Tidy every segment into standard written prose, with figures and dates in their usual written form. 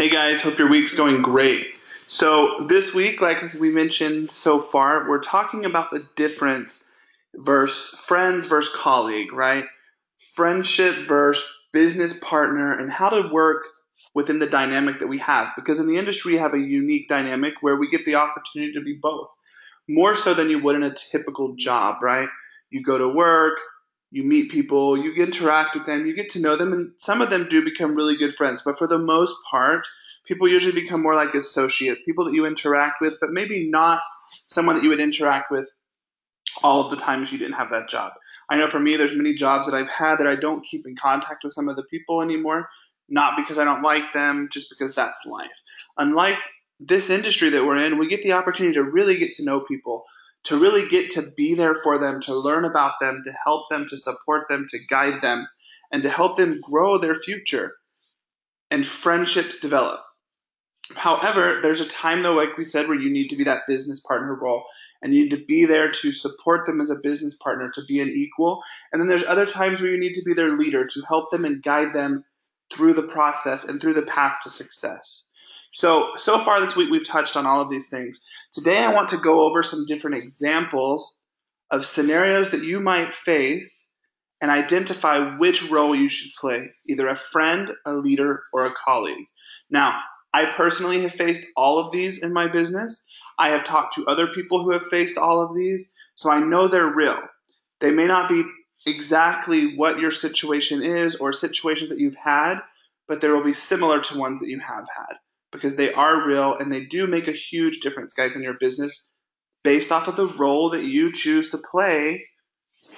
Hey guys, hope your week's going great. So this week, like we mentioned so far, we're talking about the difference versus friends versus colleague, right? Friendship versus business partner and how to work within the dynamic that we have. Because in the industry, we have a unique dynamic where we get the opportunity to be both. More so than you would in a typical job, right? You go to work, you meet people, you interact with them, you get to know them, and some of them do become really good friends. But for the most part, people usually become more like associates, people that you interact with, but maybe not someone that you would interact with all of the time if you didn't have that job. I know for me, there's many jobs that I've had that I don't keep in contact with some of the people anymore, not because I don't like them, just because that's life. Unlike this industry that we're in, we get the opportunity to really get to know people, to really get to be there for them, to learn about them, to help them, to support them, to guide them, and to help them grow their future. And friendships develop. However, there's a time though, like we said, where you need to be that business partner role and you need to be there to support them as a business partner, to be an equal. And then there's other times where you need to be their leader to help them and guide them through the process and through the path to success. So far this week we've touched on all of these things. Today I want to go over some different examples of scenarios that you might face and identify which role you should play, either a friend, a leader, or a colleague. Now, I personally have faced all of these in my business. I have talked to other people who have faced all of these, so I know they're real. They may not be exactly what your situation is or situations that you've had, but there will be similar to ones that you have had because they are real and they do make a huge difference, guys, in your business based off of the role that you choose to play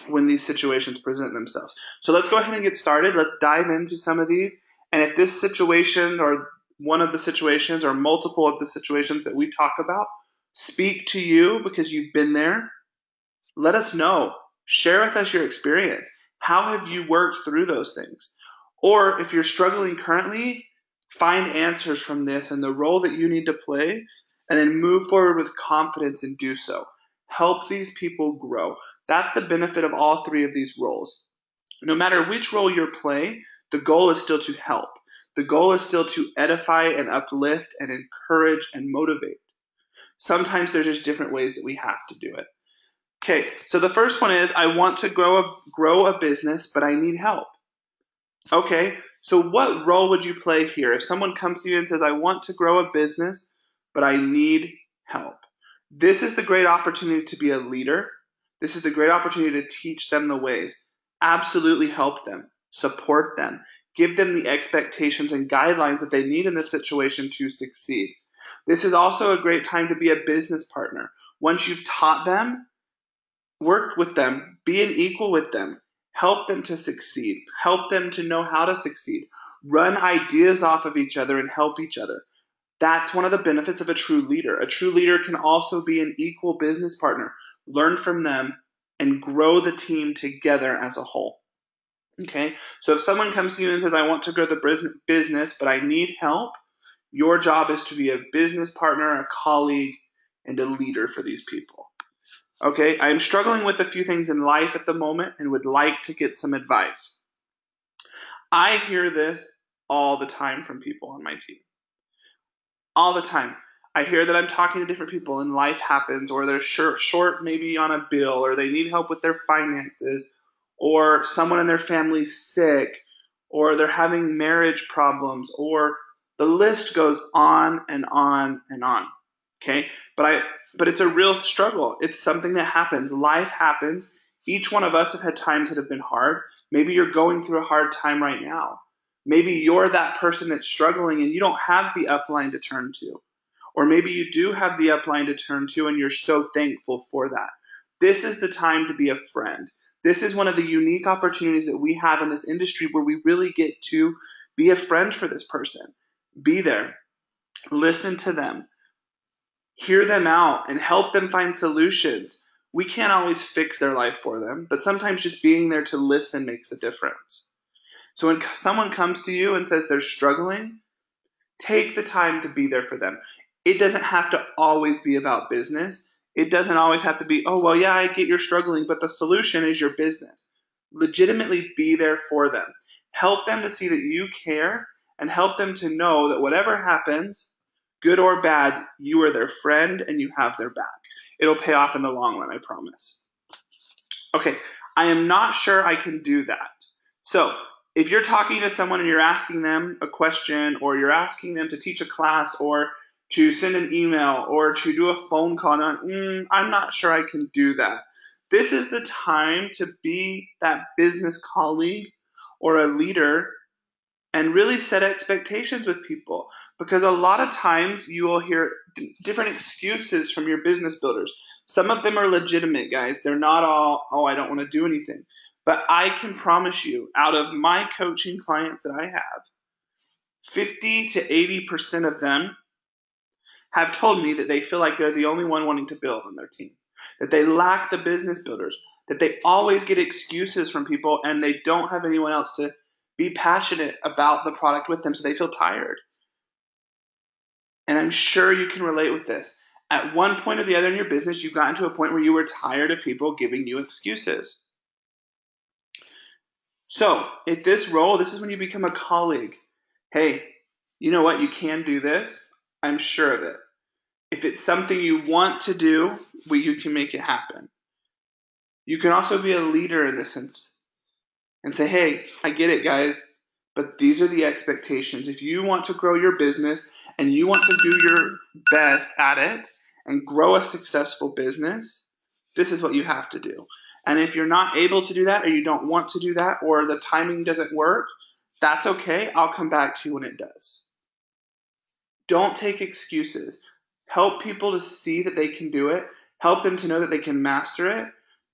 when these situations present themselves. So let's go ahead and get started. Let's dive into some of these. And if this situation or one of the situations or multiple of the situations that we talk about speak to you because you've been there, let us know. Share with us your experience. How have you worked through those things? Or if you're struggling currently, find answers from this and the role that you need to play, and then move forward with confidence and do so. Help these people grow. That's the benefit of all three of these roles. No matter which role you play, the goal is still to help. The goal is still to edify and uplift and encourage and motivate. Sometimes there's just different ways that we have to do it. Okay, so the first one is I want to grow a business, but I need help. Okay, so what role would you play here? If someone comes to you and says, I want to grow a business, but I need help. This is the great opportunity to be a leader. This is the great opportunity to teach them the ways. Absolutely help them, support them, give them the expectations and guidelines that they need in this situation to succeed. This is also a great time to be a business partner. Once you've taught them, work with them, be an equal with them, help them to succeed, help them to know how to succeed, run ideas off of each other and help each other. That's one of the benefits of a true leader. A true leader can also be an equal business partner, learn from them, and grow the team together as a whole. Okay, so if someone comes to you and says, I want to grow the business, but I need help, your job is to be a business partner, a colleague, and a leader for these people. Okay, I am struggling with a few things in life at the moment and would like to get some advice. I hear this all the time from people on my team. All the time. I hear that I'm talking to different people and life happens, or they're short maybe on a bill, or they need help with their finances, or someone in their family's sick, or they're having marriage problems, or the list goes on and on and on. Okay, but it's a real struggle. It's something that happens. Life happens. Each one of us have had times that have been hard. Maybe you're going through a hard time right now. Maybe you're that person that's struggling and you don't have the upline to turn to. Or maybe you do have the upline to turn to and you're so thankful for that. This is the time to be a friend. This is one of the unique opportunities that we have in this industry where we really get to be a friend for this person. Be there. Listen to them. Hear them out and help them find solutions. We can't always fix their life for them, but sometimes just being there to listen makes a difference. So when someone comes to you and says they're struggling, take the time to be there for them. It doesn't have to always be about business. It doesn't always have to be, oh, well, yeah, I get you're struggling, but the solution is your business. Legitimately be there for them. Help them to see that you care and help them to know that whatever happens, good or bad, you are their friend and you have their back. It'll pay off in the long run, I promise. Okay, I am not sure I can do that. So if you're talking to someone and you're asking them a question, or you're asking them to teach a class, or to send an email, or to do a phone call, and I'm not sure I can do that. This is the time to be that business colleague or a leader and really set expectations with people. Because a lot of times you will hear different excuses from your business builders. Some of them are legitimate, guys. They're not all, oh, I don't want to do anything. But I can promise you, out of my coaching clients that I have, 50 to 80% of them have told me that they feel like they're the only one wanting to build on their team, that they lack the business builders, that they always get excuses from people and they don't have anyone else to be passionate about the product with them, so they feel tired. And I'm sure you can relate with this. At one point or the other in your business, you got into a point where you were tired of people giving you excuses. So at this role, this is when you become a colleague. Hey, you know what? You can do this. I'm sure of it. If it's something you want to do, you can make it happen. You can also be a leader in this sense and say, hey, I get it, guys, but these are the expectations. If you want to grow your business and you want to do your best at it and grow a successful business, this is what you have to do. And if you're not able to do that, or you don't want to do that, or the timing doesn't work, that's okay. I'll come back to you when it does. Don't take excuses. Help people to see that they can do it. Help them to know that they can master it.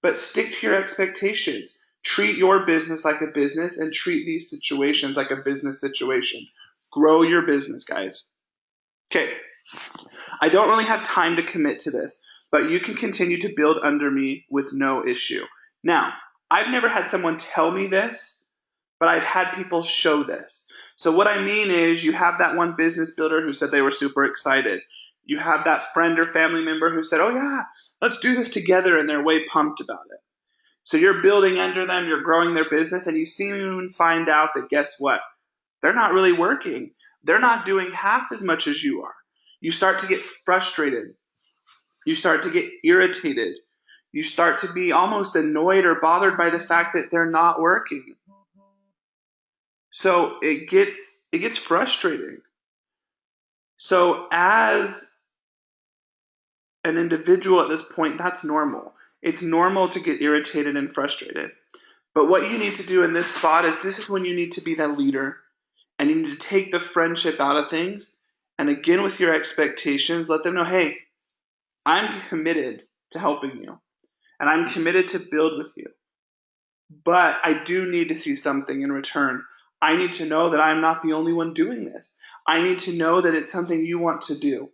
But stick to your expectations. Treat your business like a business and treat these situations like a business situation. Grow your business, guys. Okay. I don't really have time to commit to this, but you can continue to build under me with no issue. Now, I've never had someone tell me this, but I've had people show this. So what I mean is, you have that one business builder who said they were super excited. You have that friend or family member who said, oh yeah, let's do this together, and they're way pumped about it. So you're building under them, you're growing their business, and you soon find out that, guess what? They're not really working. They're not doing half as much as you are. You start to get frustrated. You start to get irritated. You start to be almost annoyed or bothered by the fact that they're not working. So it gets frustrating. So as an individual at this point, that's normal. It's normal to get irritated and frustrated. But what you need to do in this spot is, this is when you need to be that leader, and you need to take the friendship out of things. And again, with your expectations, let them know, hey, I'm committed to helping you, and I'm committed to build with you. But I do need to see something in return. I need to know that I'm not the only one doing this. I need to know that it's something you want to do.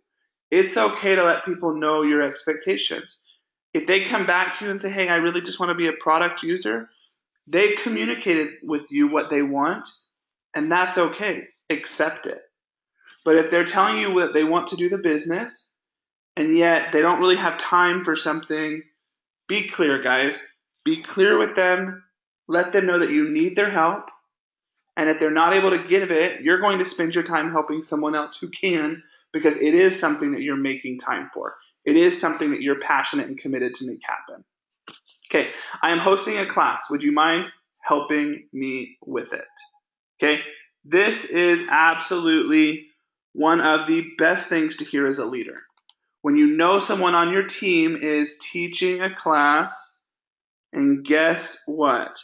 It's okay to let people know your expectations. If they come back to you and say, hey, I really just want to be a product user, they've communicated with you what they want, and that's okay. Accept it. But if they're telling you that they want to do the business, and yet they don't really have time for something, be clear, guys. Be clear with them. Let them know that you need their help. And if they're not able to give it, you're going to spend your time helping someone else who can, because it is something that you're making time for. It is something that you're passionate and committed to make happen. Okay, I am hosting a class. Would you mind helping me with it? Okay, this is absolutely one of the best things to hear as a leader. When you know someone on your team is teaching a class, and guess what?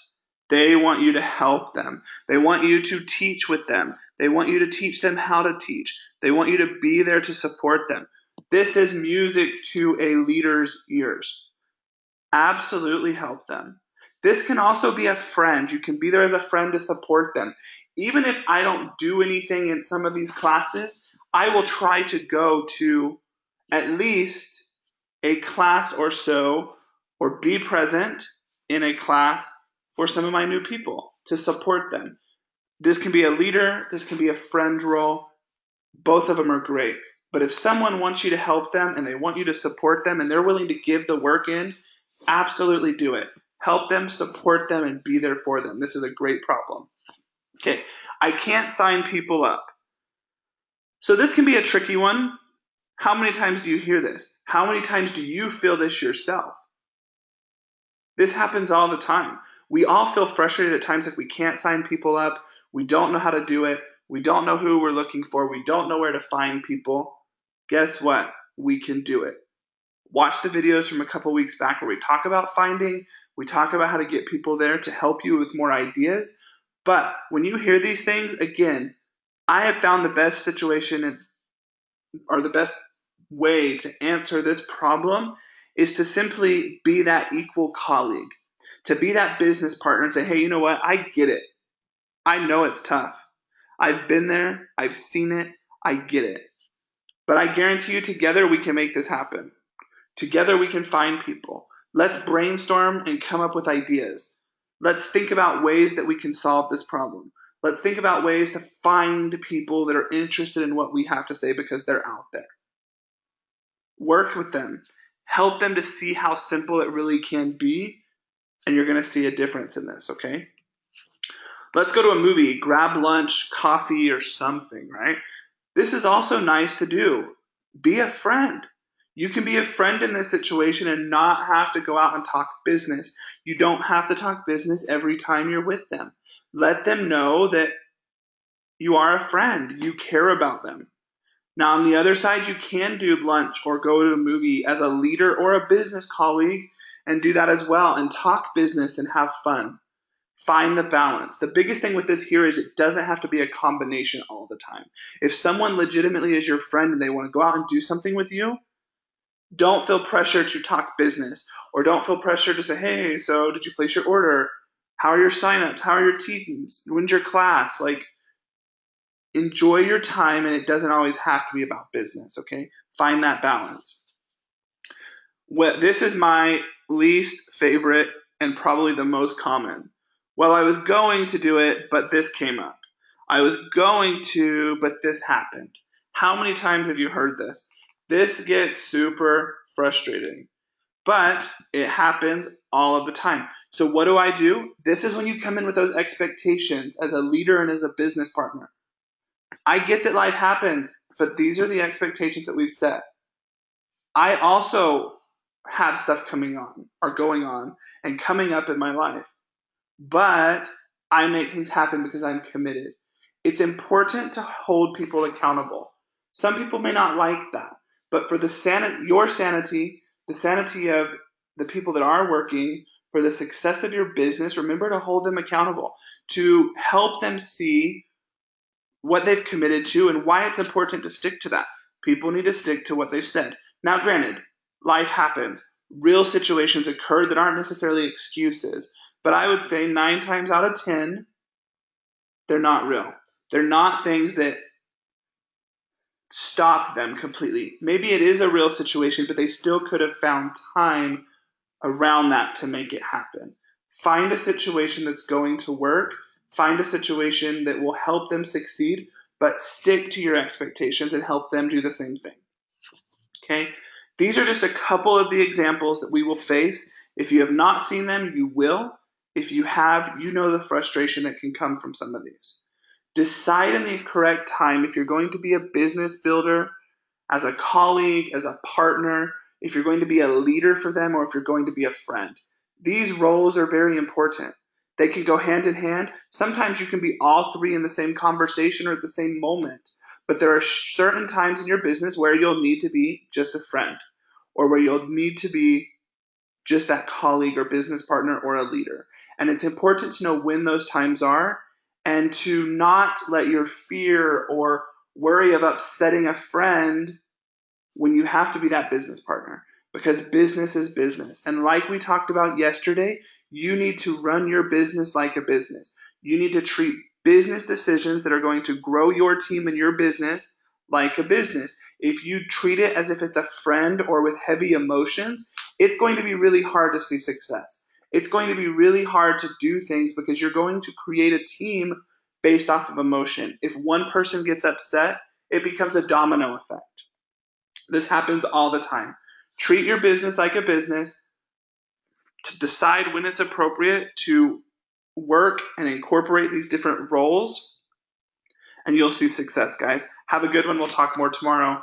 They want you to help them. They want you to teach with them. They want you to teach them how to teach. They want you to be there to support them. This is music to a leader's ears. Absolutely help them. This can also be a friend. You can be there as a friend to support them. Even if I don't do anything in some of these classes, I will try to go to at least a class or so, or be present in a class for some of my new people to support them. This can be a leader, this can be a friend role. Both of them are great. But if someone wants you to help them and they want you to support them and they're willing to give the work in, absolutely do it. Help them, support them, and be there for them. This is a great problem. Okay, I can't sign people up. So this can be a tricky one. How many times do you hear this? How many times do you feel this yourself? This happens all the time. We all feel frustrated at times like we can't sign people up. We don't know how to do it. We don't know who we're looking for. We don't know where to find people. Guess what? We can do it. Watch the videos from a couple weeks back where we talk about finding. We talk about how to get people there to help you with more ideas. But when you hear these things, again, I have found the best situation or the best way to answer this problem is to simply be that equal colleague, to be that business partner and say, hey, you know what? I get it. I know it's tough. I've been there. I've seen it. I get it. But I guarantee you together we can make this happen. Together we can find people. Let's brainstorm and come up with ideas. Let's think about ways that we can solve this problem. Let's think about ways to find people that are interested in what we have to say because they're out there. Work with them. Help them to see how simple it really can be, and you're going to see a difference in this, okay? Let's go to a movie, grab lunch, coffee, or something, right? This is also nice to do. Be a friend. You can be a friend in this situation and not have to go out and talk business. You don't have to talk business every time you're with them. Let them know that you are a friend. You care about them. Now, on the other side, you can do lunch or go to a movie as a leader or a business colleague and do that as well and talk business and have fun. Find the balance. The biggest thing with this here is it doesn't have to be a combination all the time. If someone legitimately is your friend and they want to go out and do something with you, don't feel pressure to talk business or don't feel pressure to say, hey, so did you place your order? How are your signups? How are your teams? When's your class? Like, enjoy your time, and it doesn't always have to be about business, okay? Find that balance. This is my least favorite and probably the most common. Well, I was going to do it, but this came up. I was going to, but this happened. How many times have you heard this? This gets super frustrating, but it happens all of the time. So what do? This is when you come in with those expectations as a leader and as a business partner. I get that life happens, but these are the expectations that we've set. I also have stuff coming on or going on and coming up in my life, but I make things happen because I'm committed. It's important to hold people accountable. Some people may not like that, but for your sanity, the sanity of the people that are working, for the success of your business, remember to hold them accountable, to help them see what they've committed to and why it's important to stick to that. People need to stick to what they've said. Now, granted, life happens. Real situations occur that aren't necessarily excuses, but I would say 9 times out of 10, they're not real. They're not things that stop them completely. Maybe it is a real situation, but they still could have found time around that to make it happen. Find a situation that's going to work. Find a situation that will help them succeed, but stick to your expectations and help them do the same thing. Okay? These are just a couple of the examples that we will face. If you have not seen them, you will. If you have, you know the frustration that can come from some of these. Decide in the correct time if you're going to be a business builder, as a colleague, as a partner, if you're going to be a leader for them, or if you're going to be a friend. These roles are very important. They can go hand in hand. Sometimes you can be all three in the same conversation or at the same moment. But there are certain times in your business where you'll need to be just a friend, or where you'll need to be just that colleague or business partner or a leader. And it's important to know when those times are and to not let your fear or worry of upsetting a friend when you have to be that business partner, because business is business. And like we talked about yesterday, you need to run your business like a business. You need to treat business decisions that are going to grow your team and your business like a business. If you treat it as if it's a friend or with heavy emotions, it's going to be really hard to see success. It's going to be really hard to do things because you're going to create a team based off of emotion. If one person gets upset, it becomes a domino effect. This happens all the time. Treat your business like a business. To decide when it's appropriate to work and incorporate these different roles, and you'll see success, guys. Have a good one. We'll talk more tomorrow.